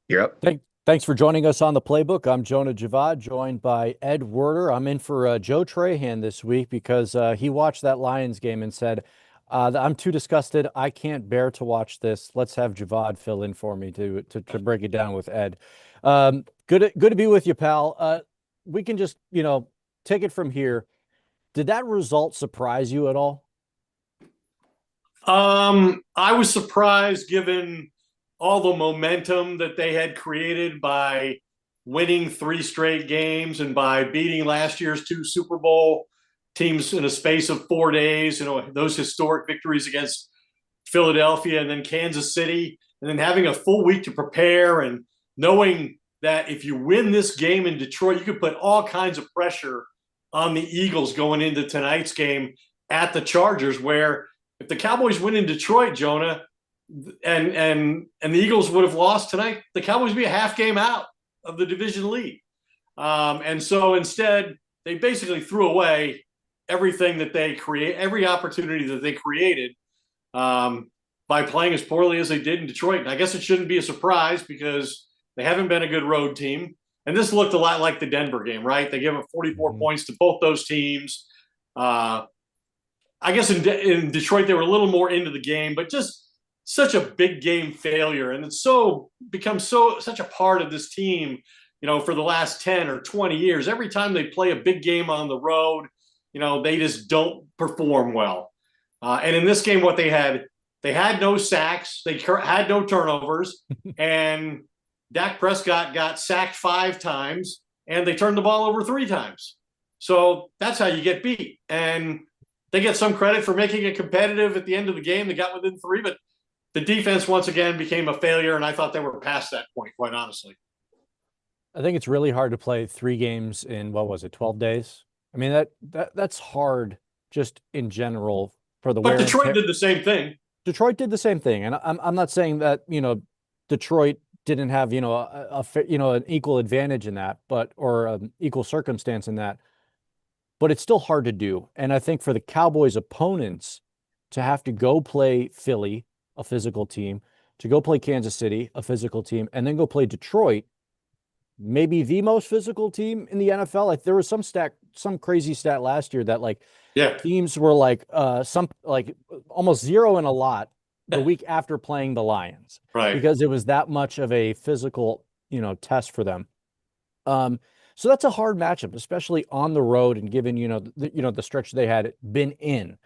You're up. Thanks for joining us on the Playbook. I'm Jonah Javad, joined by Ed Werder. I'm in for Joe Trahan this week because he watched that Lions game and said, "I'm too disgusted. I can't bear to watch this. Let's have Javad fill in for me to break it down with Ed." Good to be with you, pal. We can just take it from here. Did that result surprise you at all? I was surprised given all the momentum that they had created by winning three straight games and by beating last year's two Super Bowl teams in a space of 4 days. Those historic victories against Philadelphia and then Kansas City, and then having a full week to prepare and knowing that if you win this game in Detroit, you could put all kinds of pressure on the Eagles going into tonight's game at the Chargers, where if the Cowboys win in Detroit, Jonah, and the Eagles would have lost tonight, the Cowboys would be a half game out of the division lead. And so instead, they basically threw away everything that they create, every opportunity that they created by playing as poorly as they did in Detroit. And I guess it shouldn't be a surprise because they haven't been a good road team. And this looked a lot like the Denver game, right? They gave up 44 points to both those teams. I guess in Detroit, they were a little more into the game, but just such a big game failure. And it's become such a part of this team, for the last 10 or 20 years. Every time they play a big game on the road, they just don't perform well. And in this game, what they had no sacks, they had no turnovers, and Dak Prescott got sacked 5 times, and they turned the ball over 3 times. So that's how you get beat. And they get some credit for making it competitive at the end of the game. They got within 3, but the defense once again became a failure, and I thought they were past that point, quite honestly. I think it's really hard to play 3 games in, what was it, 12 days? I mean, that's hard just in general for the But wear and Detroit tear. did the same thing. Detroit did the same thing, and I'm not saying that Detroit didn't have an equal advantage in that, or an equal circumstance in that, but it's still hard to do. And I think for the Cowboys opponents to have to go play Philly, a physical team, to go play Kansas City, a physical team, and then go play Detroit, maybe the most physical team in the NFL. Like there was some crazy stat last year that Yeah. teams were almost 0 and a lot the week after playing the Lions Right. because it was that much of a physical, test for them. So that's a hard matchup, especially on the road and given, the stretch they had been in.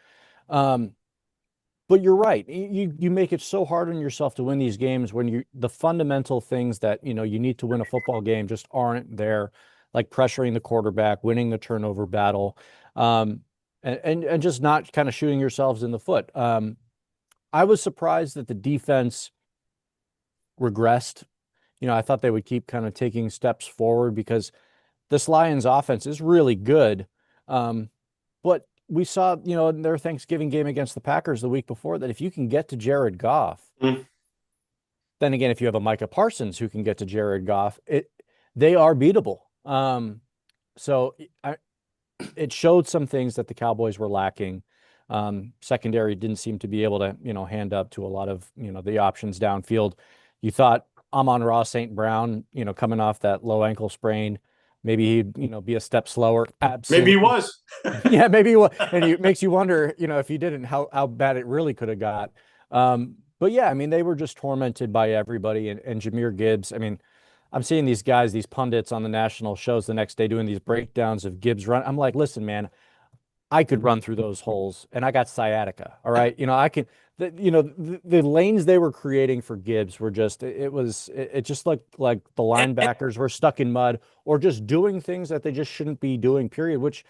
But you're right. You make it so hard on yourself to win these games when the fundamental things that you need to win a football game just aren't there, like pressuring the quarterback, winning the turnover battle, and just not kind of shooting yourselves in the foot. I was surprised that the defense regressed. I thought they would keep kind of taking steps forward because this Lions offense is really good. But we saw, in their Thanksgiving game against the Packers the week before that if you can get to Jared Goff, then again, if you have a Micah Parsons who can get to Jared Goff, they are beatable. So it showed some things that the Cowboys were lacking. Secondary didn't seem to be able to, hand up to a lot of, the options downfield. You thought Amon-Ra St. Brown, coming off that low ankle sprain, maybe he'd, be a step slower. Absolutely. Maybe he was. Yeah, maybe he was. And it makes you wonder, if he didn't, how bad it really could have got. But yeah, I mean, they were just tormented by everybody. And Jahmyr Gibbs, I mean, I'm seeing these guys, these pundits on the national shows the next day doing these breakdowns of Gibbs run. I'm like, listen, man, I could run through those holes and I got sciatica. All right. I can, the lanes they were creating for Gibbs were just, it just looked like the linebackers were stuck in mud or just doing things that they just shouldn't be doing, period, which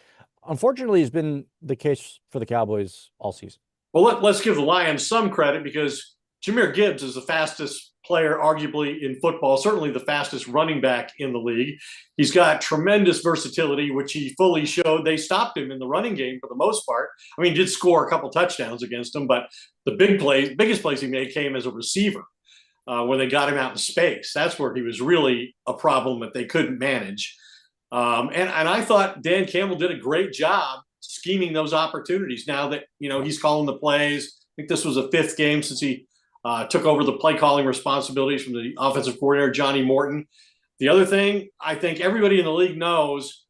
unfortunately has been the case for the Cowboys all season. Well, let's give the Lions some credit because Jahmyr Gibbs is the fastest player, arguably, in football, certainly the fastest running back in the league. He's got tremendous versatility, which he fully showed. They stopped him in the running game for the most part. I mean, he did score a couple touchdowns against them, but the biggest plays he made came as a receiver when they got him out in space. That's where he was really a problem that they couldn't manage. And I thought Dan Campbell did a great job scheming those opportunities. Now that, he's calling the plays, I think this was the 5th game since he took over the play calling responsibilities from the offensive coordinator, Johnny Morton. The other thing I think everybody in the league knows,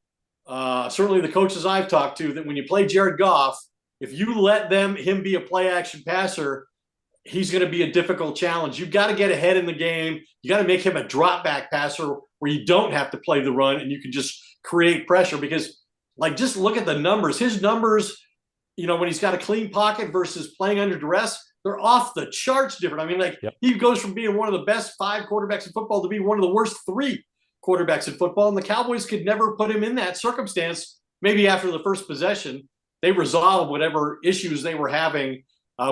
certainly the coaches I've talked to, that when you play Jared Goff, if you let him be a play action passer, he's going to be a difficult challenge. You've got to get ahead in the game. You got to make him a drop back passer where you don't have to play the run and you can just create pressure because, like, just look at the numbers. His numbers, when he's got a clean pocket versus playing under duress, they're off the charts different. I mean, like, Yep. he goes from being one of the best 5 quarterbacks in football to be one of the worst 3 quarterbacks in football. And the Cowboys could never put him in that circumstance. Maybe after the first possession, they resolved whatever issues they were having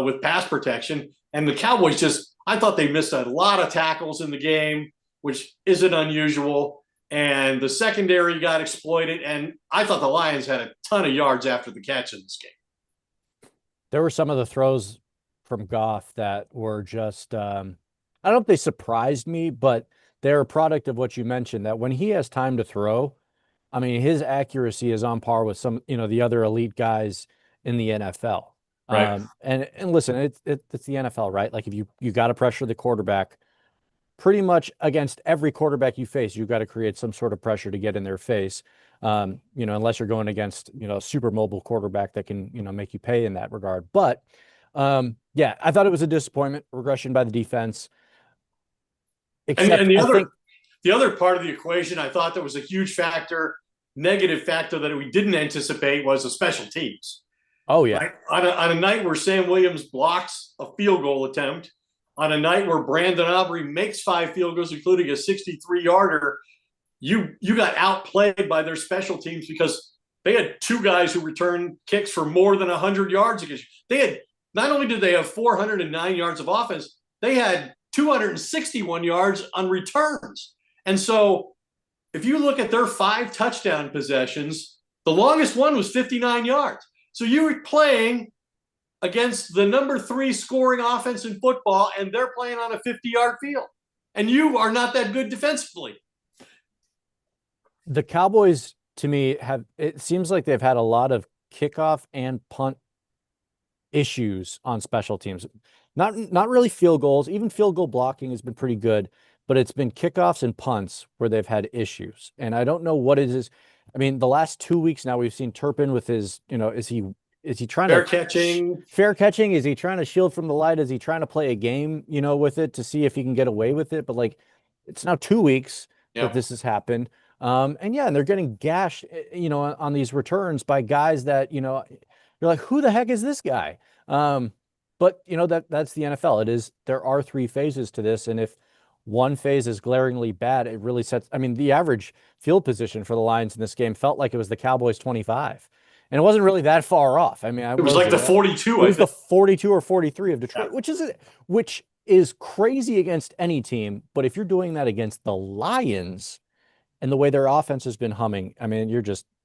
with pass protection. And the Cowboys I thought they missed a lot of tackles in the game, which isn't unusual. And the secondary got exploited. And I thought the Lions had a ton of yards after the catch in this game. There were some of the throws from Goff that were just, I don't know if they surprised me, but they're a product of what you mentioned, that when he has time to throw, I mean, his accuracy is on par with some, the other elite guys in the NFL. Right. And listen, it's the NFL, right? Like if you got to pressure the quarterback pretty much against every quarterback you face, you've got to create some sort of pressure to get in their face. Unless you're going against, a super mobile quarterback that can, make you pay in that regard. But yeah, I thought it was a disappointment, regression by the defense. Except and I think the other part of the equation, I thought that was a huge factor, negative factor that we didn't anticipate was the special teams. oh yeah, Right? On a night where Sam Williams blocks a field goal attempt, on a night where Brandon Aubrey makes 5 field goals, including a 63-yarder, you got outplayed by their special teams because they had 2 guys who returned kicks for more than 100 yards against you. They had, not only did they have 409 yards of offense, they had 261 yards on returns. And so if you look at their 5 touchdown possessions, the longest one was 59 yards. So you were playing against the number 3 scoring offense in football, and they're playing on a 50-yard field. And you are not that good defensively. the Cowboys, to me, it seems like they've had a lot of kickoff and punt issues on special teams. Not really field goals. Even field goal blocking has been pretty good, but it's been kickoffs and punts where they've had issues. And I don't know what it is. I mean, the last 2 weeks now we've seen Turpin with his, is he trying Fair to catching? fair catching? Is he trying to shield from the light? Is he trying to play a game, with it to see if he can get away with it? But like, it's now 2 weeks that this has happened. And yeah, and they're getting gashed, on these returns by guys that, you're like, who the heck is this guy? But that's the NFL. There are 3 phases to this. And if one phase is glaringly bad, it really sets, I mean, the average field position for the Lions in this game felt like it was the Cowboys 25. And it wasn't really that far off. I mean, It was like the 42. It was the 42 or 43 of Detroit, which is crazy against any team. But if you're doing that against the Lions and the way their offense has been humming, I mean,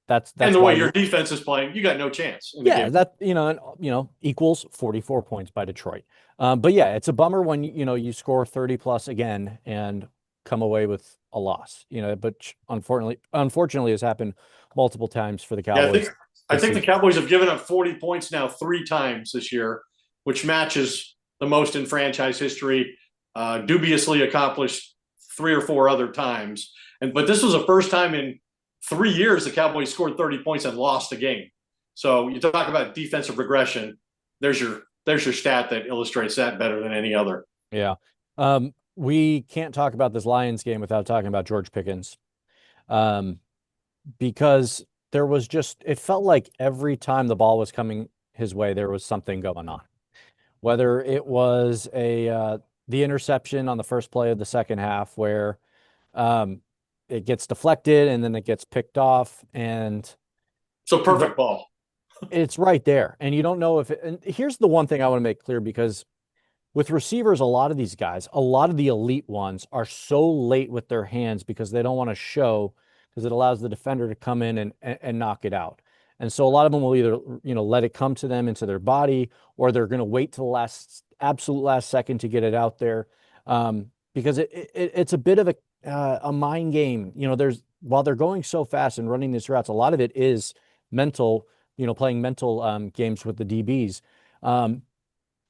that's and the why way your defense is playing, you got no chance. yeah, that equals 44 points by Detroit. But yeah, it's a bummer when you score 30 plus again and come away with a loss. But unfortunately, has happened multiple times for the Cowboys. Yeah, I think the Cowboys have given up 40 points now 3 times this year, which matches the most in franchise history. Dubiously accomplished 3 or 4 other times, but this was the first time in 3 years the Cowboys scored 30 points and lost a game. So you talk about defensive regression. There's your stat that illustrates that better than any other. Yeah. We can't talk about this Lions game without talking about George Pickens. Because it felt like every time the ball was coming his way, there was something going on. Whether it was the interception on the first play of the second half where it gets deflected and then it gets picked off, and So perfect ball. it's right there. And you don't know and here's the one thing I want to make clear, because with receivers, a lot of these guys, a lot of the elite ones are so late with their hands because they don't want to show, because it allows the defender to come in and knock it out. And so a lot of them will either, let it come to them into their body, or they're going to wait till the absolute last second to get it out there. Because it's a bit of a mind game. While they're going so fast and running these routes, a lot of it is mental, playing mental games with the DBs.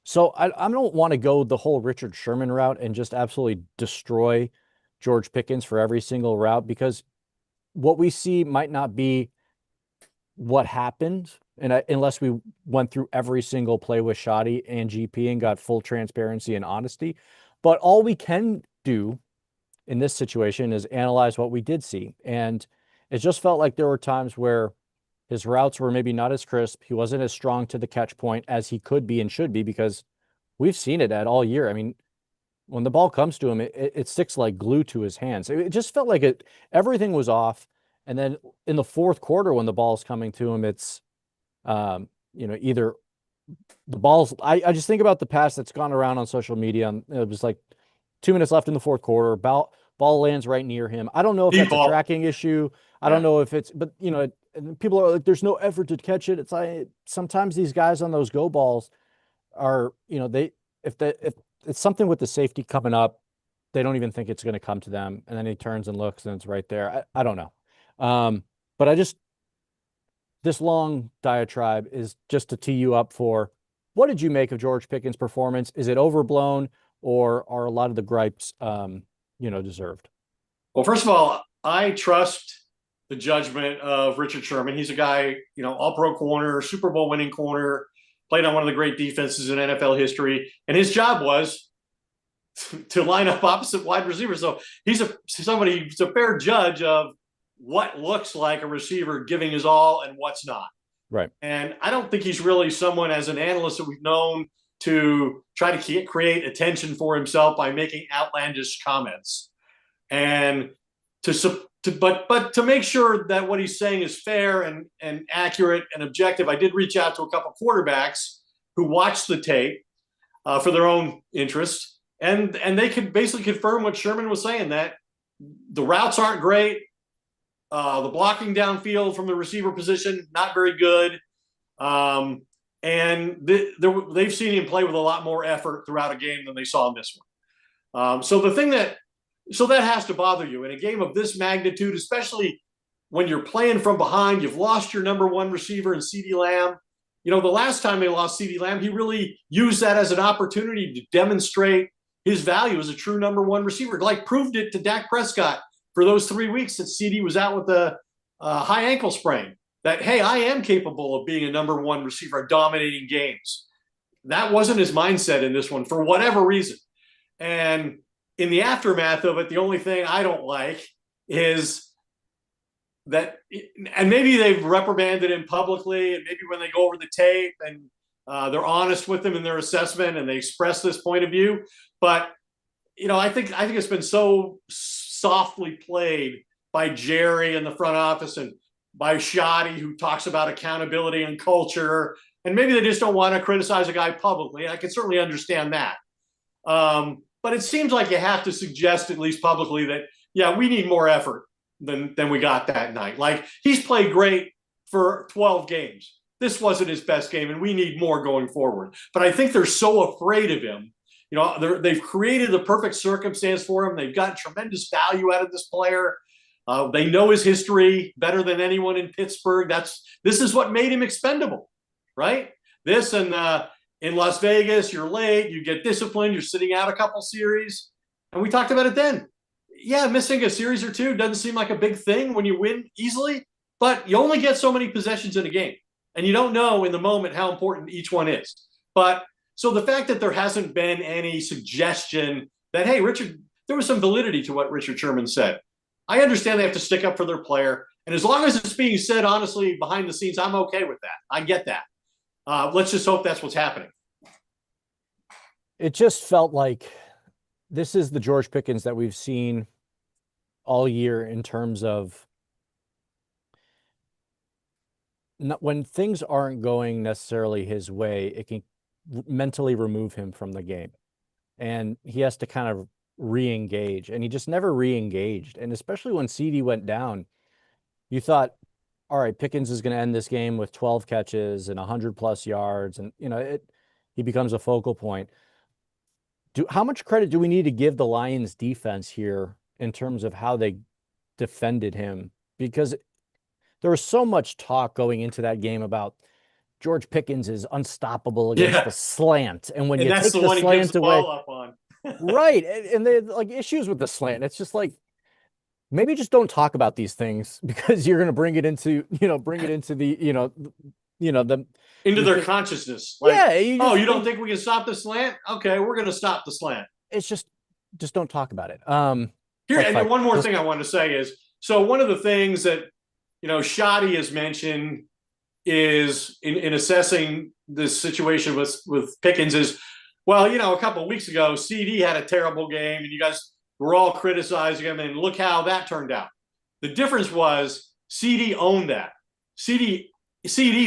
So I don't want to go the whole Richard Sherman route and just absolutely destroy George Pickens for every single route, because what we see might not be what happened, and unless we went through every single play with Shoddy and GP and got full transparency and honesty. But all we can do in this situation is analyze what we did see. And it just felt like there were times where his routes were maybe not as crisp. He wasn't as strong to the catch point as he could be and should be, because we've seen it at all year. I mean, when the ball comes to him, it sticks like glue to his hands. It just felt like everything was off. And then in the fourth quarter, when the ball's coming to him, it's, either the balls. I just think about the pass that's gone around on social media. And it was like 2 minutes left in the fourth quarter. Ball lands right near him. I don't know if that's a Default. tracking issue. I don't Yeah. know if it's, but and people are like, there's no effort to catch it. It's like sometimes these guys on those go balls are, if it's something with the safety coming up, they don't even think it's going to come to them. And then he turns and looks and it's right there. I don't know. But this long diatribe is just to tee you up for, what did you make of George Pickens' performance? Is it overblown, or are a lot of the gripes, deserved? Well, first of all, I trust the judgment of Richard Sherman. He's a guy, all pro corner, Super Bowl winning corner, played on one of the great defenses in NFL history. And his job was to line up opposite wide receivers. So he's a fair judge of what looks like a receiver giving his all and what's not. Right. And I don't think he's really someone as an analyst that we've known to try to create attention for himself by making outlandish comments. And but to make sure that what he's saying is fair and accurate and objective, I did reach out to a couple of quarterbacks who watched the tape for their own interest, and they could basically confirm what Sherman was saying, that the routes aren't great, the blocking downfield from the receiver position not very good, and they've seen him play with a lot more effort throughout a game than they saw in this one. So that has to bother you in a game of this magnitude, especially when you're playing from behind. You've lost your number one receiver in CeeDee Lamb. The last time they lost CeeDee Lamb, he really used that as an opportunity to demonstrate his value as a true number one receiver. Like, proved it to Dak Prescott for those 3 weeks that CeeDee was out with a high ankle sprain, that, hey, I am capable of being a number one receiver, dominating games. That wasn't his mindset in this one for whatever reason. And in the aftermath of it, the only thing I don't like is that, and maybe they've reprimanded him publicly, and maybe when they go over the tape and they're honest with him in their assessment and they express this point of view. But I think it's been so softly played by Jerry in the front office and by Shoddy, who talks about accountability and culture, and maybe they just don't want to criticize a guy publicly. I can certainly understand that. But it seems like you have to suggest, at least publicly, that, yeah, we need more effort than we got that night. Like, he's played great for 12 games. This wasn't his best game, and we need more going forward. But I think they're so afraid of him. They've created the perfect circumstance for him. They've got tremendous value out of this player. They know his history better than anyone in Pittsburgh. This is what made him expendable, right? This and in Las Vegas, you're late, you get disciplined, you're sitting out a couple series. And we talked about it then. Yeah, missing a series or two doesn't seem like a big thing when you win easily, but you only get so many possessions in a game. And you don't know in the moment how important each one is. But so the fact that there hasn't been any suggestion that, hey, there was some validity to what Richard Sherman said. I understand they have to stick up for their player. And as long as it's being said honestly behind the scenes, I'm okay with that. I get that. Let's just hope that's what's happening. It just felt like this is the George Pickens that we've seen all year, in terms of when things aren't going necessarily his way, it can mentally remove him from the game. And he has to kind of re-engage, and he just never re-engaged. And especially when CeeDee went down, you thought, all right, Pickens is going to end this game with 12 catches and 100+ yards, and he becomes a focal point. How much credit do we need to give the Lions defense here in terms of how they defended him? Because there was so much talk going into that game about George Pickens is unstoppable against the Yeah. slant. And when And you that's take the the one he gives slant the away, ball up on. right. And they like issues with the slant. It's just like maybe just don't talk about these things because you're going to bring it into, bring it into the, the Into you their think, consciousness. Like, yeah, you oh, just you don't think think we can stop the slant? Okay, we're going to stop the slant. it's just don't talk about it. Here, Like and then fight. one more thing I want to say is, so one of the things that, Shoddy has mentioned is in assessing this situation with Pickens is, well, a couple of weeks ago, CD had a terrible game, and you guys were all criticizing him, and look how that turned out. The difference was CD owned that. CD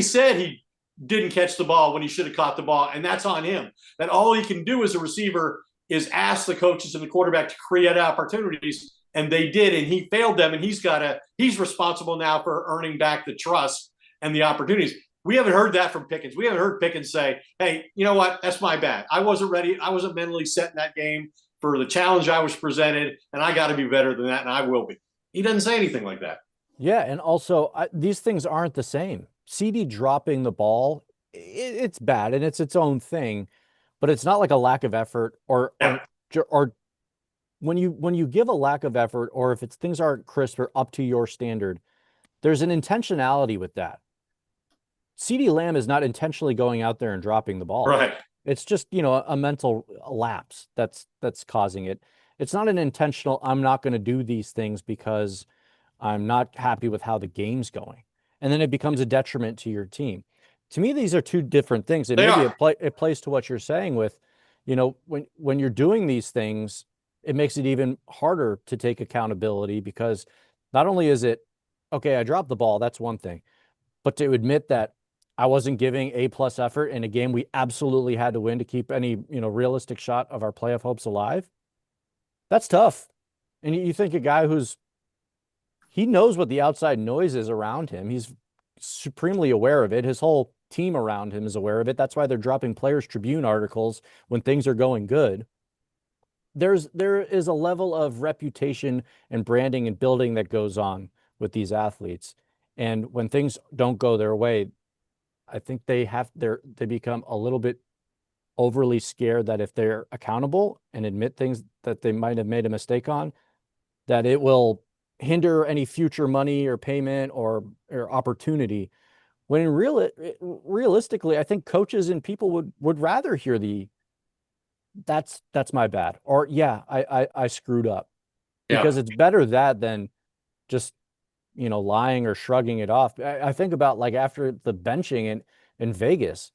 said he didn't catch the ball when he should have caught the ball, and that's on him. That all he can do as a receiver is ask the coaches and the quarterback to create opportunities, and they did, and he failed them, and he's responsible now for earning back the trust and the opportunities. We haven't heard that from Pickens. We haven't heard Pickens say, hey, you know what? That's my bad. I wasn't ready. I wasn't mentally set in that game for the challenge I was presented, and I got to be better than that, and I will be. He doesn't say anything like that. Yeah, and also these things aren't the same. CD dropping the ball, it's bad and it's its own thing, but it's not like a lack of effort Yeah, or when you give a lack of effort or if it's things aren't crisp or up to your standard, there's an intentionality with that. CD Lamb is not intentionally going out there and dropping the ball. right. It's just, a mental lapse that's causing it. It's not an intentional, I'm not going to do these things because I'm not happy with how the game's going. And then it becomes a detriment to your team. To me, these are two different things. And They maybe are. it plays to what you're saying with, when you're doing these things, it makes it even harder to take accountability because not only is it, okay, I dropped the ball, that's one thing, but to admit that I wasn't giving A+ effort in a game we absolutely had to win to keep any, realistic shot of our playoff hopes alive, that's tough. And you think a guy he knows what the outside noise is around him. He's supremely aware of it. His whole team around him is aware of it. That's why they're dropping Players Tribune articles when things are going good. There is a level of reputation and branding and building that goes on with these athletes. And when things don't go their way, I think they become a little bit overly scared that if they're accountable and admit things that they might have made a mistake on, that it will hinder any future money or payment or opportunity. When realistically, I think coaches and people would rather hear that's my bad, or yeah, I screwed up, Yeah. because it's better that than just lying or shrugging it off. I think about like after the benching in Vegas,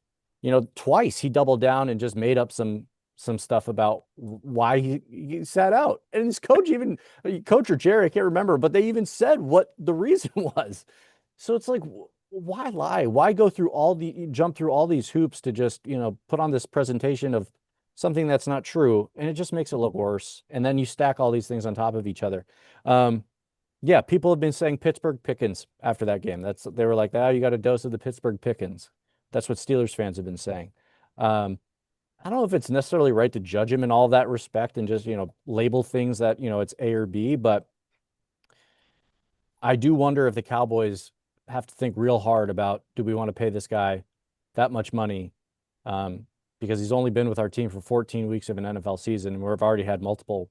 twice he doubled down and just made up some stuff about why he sat out. And his coach or Jerry, I can't remember, but they even said what the reason was. So it's like, why lie? Why jump through all these hoops to just, put on this presentation of something that's not true. And it just makes it look worse. And then you stack all these things on top of each other. Yeah, people have been saying Pittsburgh Pickens after that game. They were like, oh, you got a dose of the Pittsburgh Pickens. That's what Steelers fans have been saying. I don't know if it's necessarily right to judge him in all that respect and just, label things that, it's A or B, but I do wonder if the Cowboys have to think real hard about, do we want to pay this guy that much money? Because he's only been with our team for 14 weeks of an NFL season, and we've already had multiple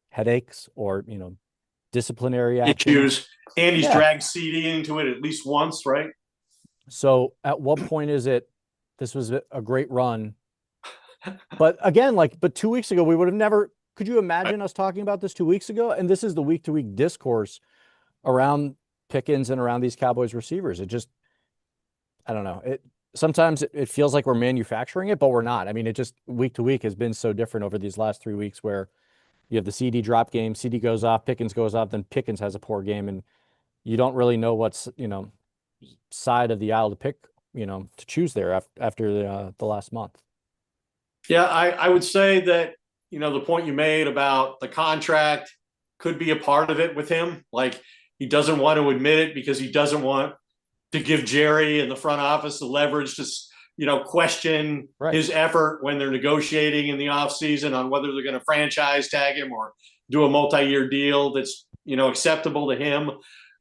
headaches or, disciplinary actions. Issues. And he's Yeah. dragged CD into it at least once, right? So at what point is it, this was a great run? But again, but 2 weeks ago, we would have never, could you imagine us talking about this 2 weeks ago? And this is the week to week discourse around Pickens and around these Cowboys receivers. It just, I don't know. Sometimes it feels like we're manufacturing it, but we're not. I mean, it just week to week has been so different over these last 3 weeks where you have the CD drop game, CD goes off, Pickens goes off, then Pickens has a poor game, and you don't really know what's, side of the aisle to pick, to choose there after the last month. Yeah, I would say that, the point you made about the contract could be a part of it with him. Like, he doesn't want to admit it because he doesn't want to give Jerry and the front office the leverage to, question Right. his effort when they're negotiating in the offseason on whether they're going to franchise tag him or do a multi-year deal that's, acceptable to him.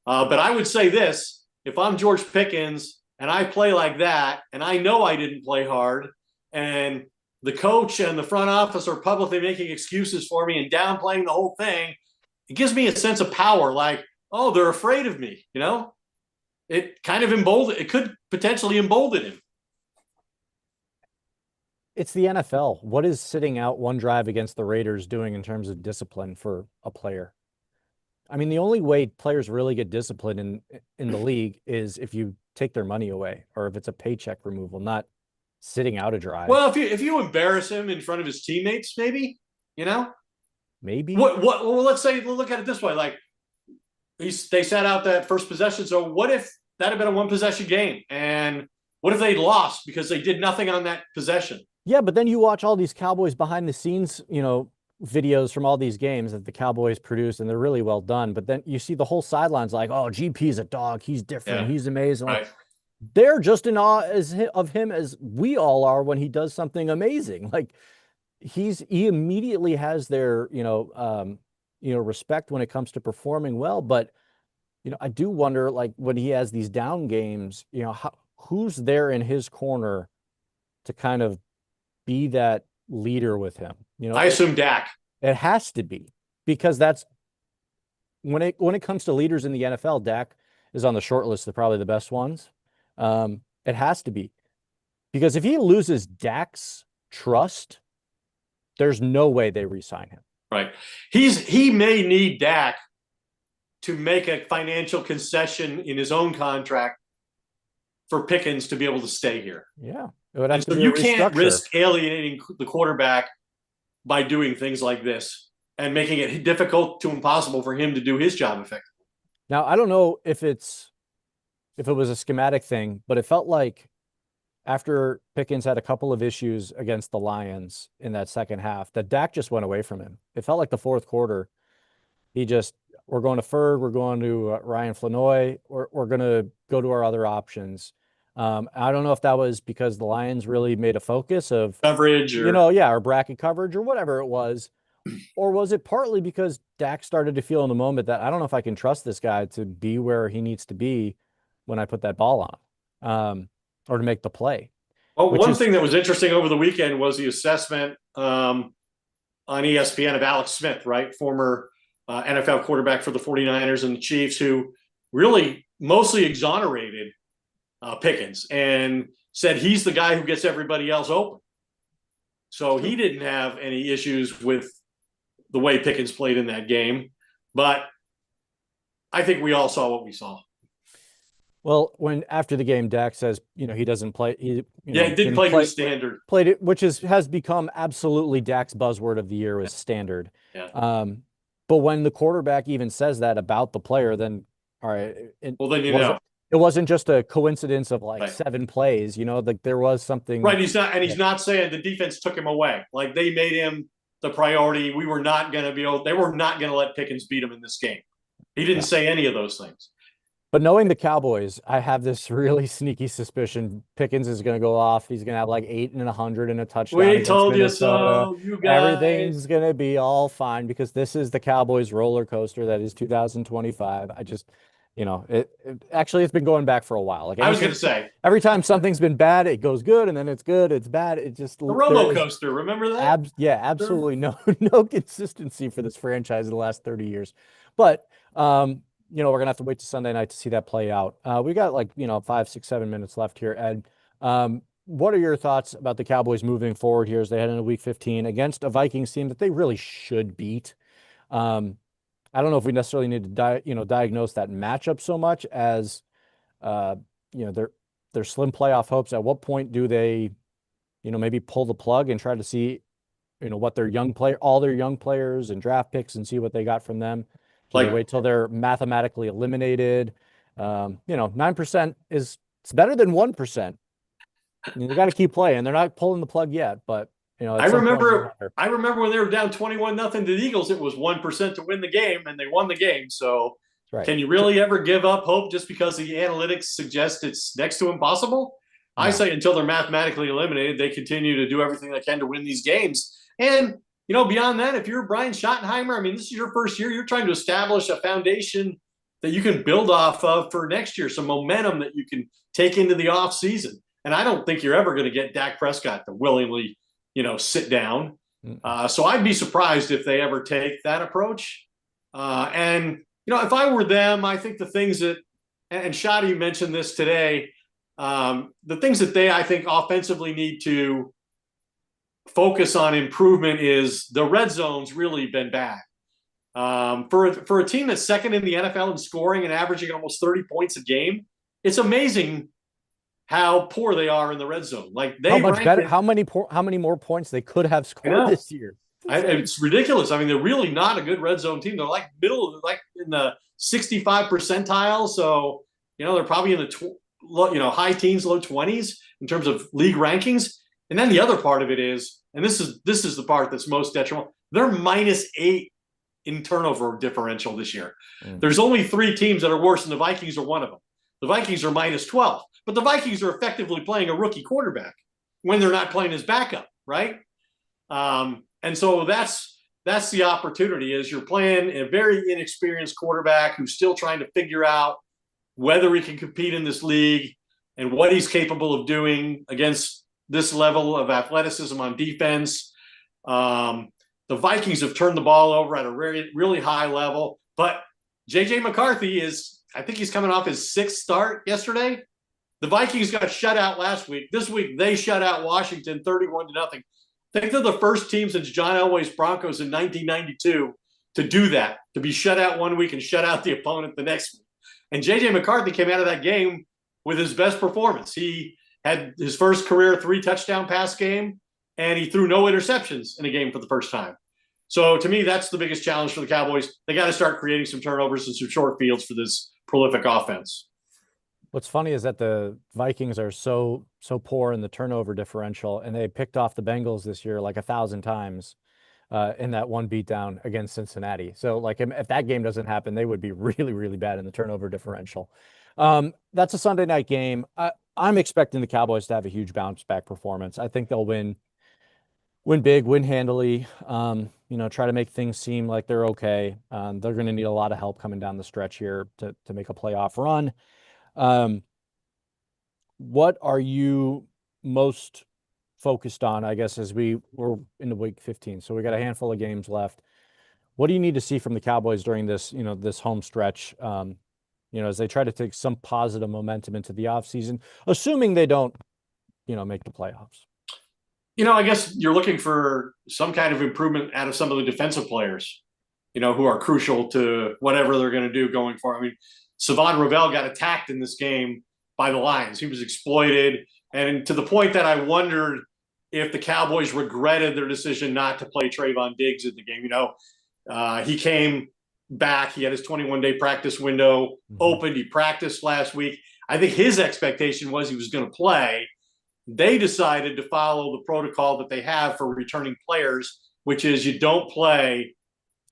But I would say this, if I'm George Pickens, and I play like that, and I know I didn't play hard, and the coach and the front office are publicly making excuses for me and downplaying the whole thing, it gives me a sense of power. Like, oh, they're afraid of me. It kind of it could potentially embolden him. It's the NFL. What is sitting out one drive against the Raiders doing in terms of discipline for a player? I mean, the only way players really get disciplined in the league is if you take their money away or if it's a paycheck removal, not sitting out a drive. Well, if you embarrass him in front of his teammates, maybe, you know, Maybe. well, let's say, look at it this way. Like, they sat out that first possession. So what if that had been a one possession game? And what if they lost because they did nothing on that possession? Yeah, but then you watch all these Cowboys behind the scenes, videos from all these games that the Cowboys produce, and they're really well done. But then you see the whole sidelines like, oh, GP's a dog. He's different. Yeah. He's amazing. Right. They're just in awe of him as we all are when he does something amazing. Like he immediately has their, respect when it comes to performing well. But, I do wonder, like when he has these down games, who's there in his corner to kind of be that leader with him? I assume Dak. It has to be, because that's when it comes to leaders in the NFL, Dak is on the short list of probably the best ones. It has to be, because if he loses Dak's trust, there's no way they re-sign him. Right. He may need Dak to make a financial concession in his own contract for Pickens to be able to stay here. Yeah. And so you can't risk alienating the quarterback by doing things like this and making it difficult to impossible for him to do his job effectively. Now, I don't know if it was a schematic thing, but it felt like after Pickens had a couple of issues against the Lions in that second half, that Dak just went away from him. It felt like the fourth quarter, we're going to Ferg, we're going to Ryan Flanoy, we're going to go to our other options. I don't know if that was because the Lions really made a focus of coverage or, or bracket coverage or whatever it was. Or was it partly because Dak started to feel in the moment that I don't know if I can trust this guy to be where he needs to be when I put that ball on him, or to make the play? Well, one thing that was interesting over the weekend was the assessment on ESPN of Alex Smith, right? Former NFL quarterback for the 49ers and the Chiefs, who really mostly exonerated Pickens and said he's the guy who gets everybody else open. So he didn't have any issues with the way Pickens played in that game. But I think we all saw what we saw. Well, when after the game, Dak says, he doesn't play. He didn't play to standard. Played it, which has become absolutely Dak's buzzword of the year, was standard. Yeah. But when the quarterback even says that about the player, then all right. Then it wasn't just a coincidence of like right. 7 plays. Like there was something. Right. He's not saying the defense took him away. Like they made him the priority. They were not going to let Pickens beat him in this game. He didn't say any of those things. But knowing the Cowboys, I have this really sneaky suspicion Pickens is going to go off. He's going to have like 8 and 100 and a touchdown. We told you so, you guys. Everything's going to be all fine because this is the Cowboys roller coaster that is 2025. I just, it's been going back for a while. Like I was going to say, every time something's been bad, it goes good, and then it's good, it's bad. It just the roller coaster. Remember that? Absolutely no consistency for this franchise in the last 30 years. But we're going to have to wait to Sunday night to see that play out. We got 5, 6, 7 minutes left here, Ed. What are your thoughts about the Cowboys moving forward here as they head into Week 15 against a Vikings team that they really should beat? I don't know if we necessarily need to diagnose that matchup so much as their slim playoff hopes. At what point do they maybe pull the plug and try to see what all their young players and draft picks and see what they got from them? Do they wait till they're mathematically eliminated? 9% it's better than 1%. They got to keep playing. They're not pulling the plug yet, but I remember when they were down 21-0 to the Eagles, it was 1% to win the game, and they won the game. So right. Can you really ever give up hope just because the analytics suggest it's next to impossible? No. I say until they're mathematically eliminated, they continue to do everything they can to win these games. And beyond that, if you're Brian Schottenheimer, I mean, this is your first year. You're trying to establish a foundation that you can build off of for next year, some momentum that you can take into the off season. And I don't think you're ever going to get Dak Prescott to willingly, sit down. So I'd be surprised if they ever take that approach. And if I were them, I think the things that, and Shadi mentioned this today, the things that I think, offensively need to focus on improvement is the red zone's really been bad. For a team that's second in the NFL in scoring and averaging almost 30 points a game, it's amazing how poor they are in the red zone. Like how much better, how many more points they could have scored this year. It's ridiculous. I mean, they're really not a good red zone team. They're like like in the 65 percentile. So, they're probably in the high teens, low 20s in terms of league rankings. And then the other part of it is, and this is the part that's most detrimental, they're -8 in turnover differential this year. There's only 3 teams that are worse, and the Vikings are one of them. The Vikings are -12, but the Vikings are effectively playing a rookie quarterback when they're not playing his backup, right? And so that's the opportunity, is you're playing a very inexperienced quarterback who's still trying to figure out whether he can compete in this league and what he's capable of doing against this level of athleticism on defense. The Vikings have turned the ball over at a really high level, but J.J. McCarthy I think he's coming off his 6th start yesterday. The Vikings got shut out last week. This week, they shut out Washington 31-0. I think they're the first team since John Elway's Broncos in 1992 to do that, to be shut out one week and shut out the opponent the next week. And J.J. McCarthy came out of that game with his best performance. He had his first career 3-touchdown pass game, and he threw no interceptions in a game for the first time. So to me, that's the biggest challenge for the Cowboys. They got to start creating some turnovers and some short fields for this prolific offense. What's funny is that the Vikings are so poor in the turnover differential, and they picked off the Bengals this year like 1,000 times in that one beatdown against Cincinnati. So like if that game doesn't happen, they would be really, really bad in the turnover differential. That's a Sunday night game. I'm expecting the Cowboys to have a huge bounce back performance. I think they'll win big, win handily, try to make things seem like they're okay. They're going to need a lot of help coming down the stretch here to make a playoff run. What are you most focused on, I guess, as we're into week 15? So we got a handful of games left. What do you need to see from the Cowboys during this, this home stretch, as they try to take some positive momentum into the offseason, assuming they don't, make the playoffs? I guess you're looking for some kind of improvement out of some of the defensive players, who are crucial to whatever they're going to do going forward. I mean, Savon Ravel got attacked in this game by the Lions. He was exploited, and to the point that I wondered if the Cowboys regretted their decision not to play Trayvon Diggs in the game. He came back. He had his 21-day practice window opened. He practiced last week. I think his expectation was he was going to play. They decided to follow the protocol that they have for returning players, which is you don't play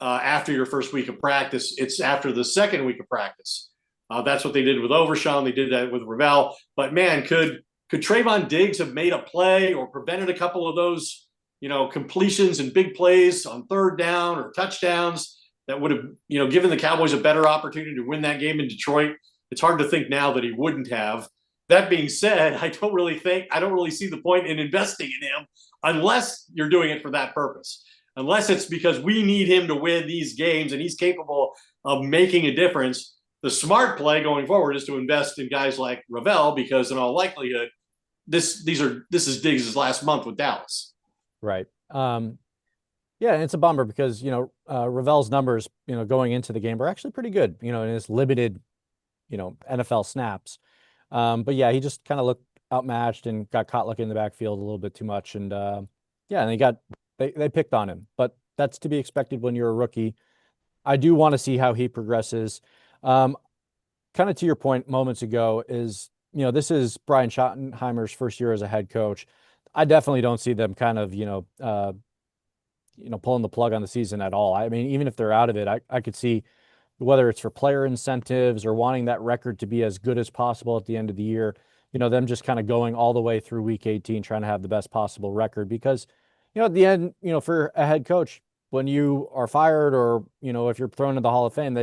after your first week of practice. It's after the second week of practice. That's what they did with Overshawn. They did that with Ravel. But, man, could Trayvon Diggs have made a play or prevented a couple of those, completions and big plays on 3rd down or touchdowns that would have, given the Cowboys a better opportunity to win that game in Detroit? It's hard to think now that he wouldn't have. That being said, I don't really see the point in investing in him unless you're doing it for that purpose. Unless it's because we need him to win these games and he's capable of making a difference. The smart play going forward is to invest in guys like Ravel, because in all likelihood, this is Diggs' last month with Dallas. Right. Yeah, and it's a bummer because, Ravel's numbers, going into the game are actually pretty good, in his limited, NFL snaps. But yeah, he just kind of looked outmatched and got caught looking in the backfield a little bit too much. And and they picked on him, but that's to be expected when you're a rookie. I do want to see how he progresses. Kind of to your point moments ago is, this is Brian Schottenheimer's first year as a head coach. I definitely don't see them kind of, pulling the plug on the season at all. I mean, even if they're out of it, I could see, whether it's for player incentives or wanting that record to be as good as possible at the end of the year, them just kind of going all the way through week 18, trying to have the best possible record. Because, at the end, for a head coach, when you are fired or, if you're thrown in the Hall of Fame,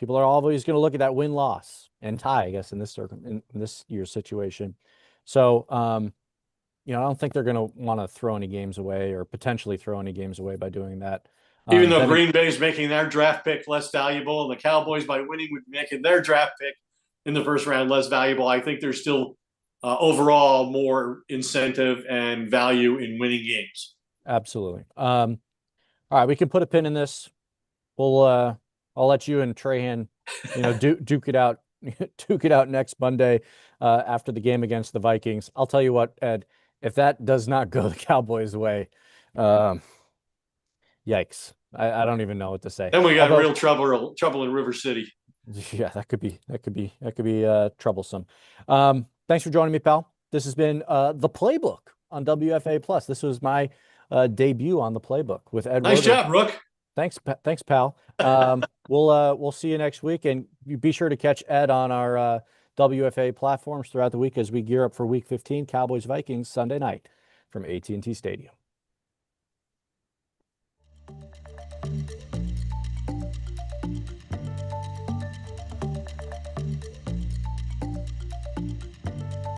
People are always going to look at that win-loss and tie, I guess, in this year's situation. So, I don't think they're going to want to throw any games away or potentially throw any games away by doing that. Even though Then Green Bay's making their draft pick less valuable, and the Cowboys, by winning, would be making their draft pick in the first round less valuable, I think there's still overall more incentive and value in winning games. absolutely. All right, we can put a pin in this. I'll let you and Trahan, duke it out, duke it out next Monday after the game against the Vikings. I'll tell you what, Ed, if that does not go the Cowboys' way, yikes. I don't even know what to say. Then we got Although, real trouble in River City. yeah, that could be troublesome. Thanks for joining me, pal. This has been the Playbook on WFAA Plus. This was my debut on the Playbook with Ed Nice Werder. job, Rook. Thanks, pal. We'll see you next week, and you be sure to catch Ed on our WFAA platforms throughout the week as we gear up for Week 15, Cowboys-Vikings Sunday night from AT&T Stadium.